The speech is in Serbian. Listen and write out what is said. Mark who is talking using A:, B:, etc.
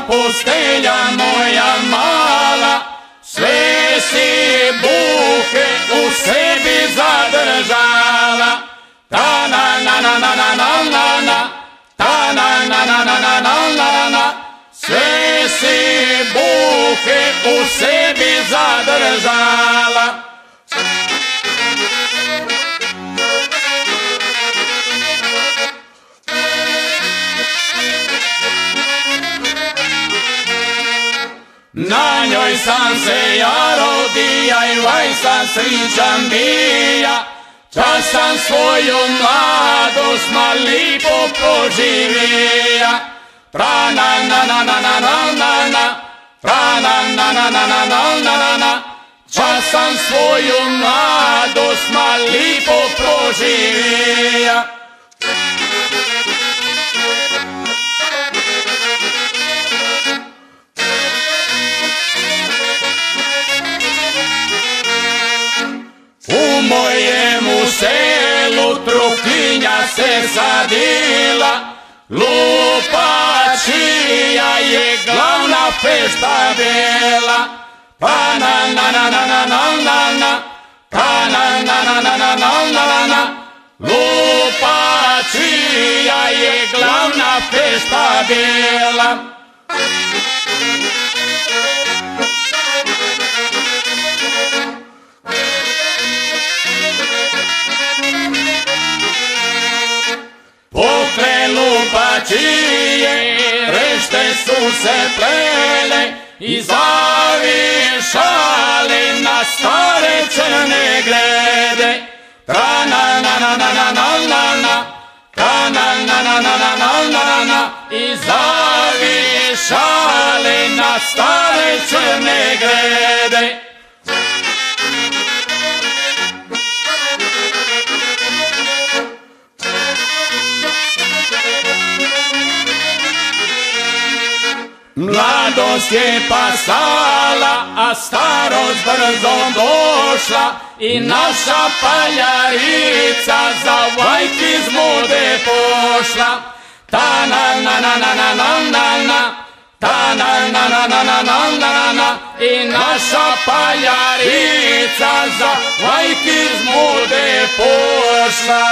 A: postelja moja mala, sve si buhe u sebi zadržala. Ta-na-na-na-na-na-na-na-na, ta-na-na-na-na-na-na-na, sve si buhe u sebi zadržala. Na njoj sam se ja rodija i vaj sam sričan bija, čas sam svoju mladost ma lipo proživija. Tra-na-na-na-na-na-na-na, tra-na-na-na-na-na-na-na, čas sam svoju mladost ma lipo proživija. U mojemu selu truhinja se sadila, lupačija je glavna fešta bila. Pa-na-na-na-na-na-na-na, pa-na-na-na-na-na-na-na, lupačija je glavna fešta bila. Pokre lupačije, rešte su se plele i zavišali na stare crne grede. Tra-na-na-na-na-na-na-na, tra-na-na-na-na-na-na-na, i zavišali na stare crne grede. Mladost je pasala, a starost brzo došla, i naša paljarica za vajkizmu de pošla. Ta-na-na-na-na-na-na-na, ta-na-na-na-na-na-na, i naša paljarica za vajkizmu de pošla.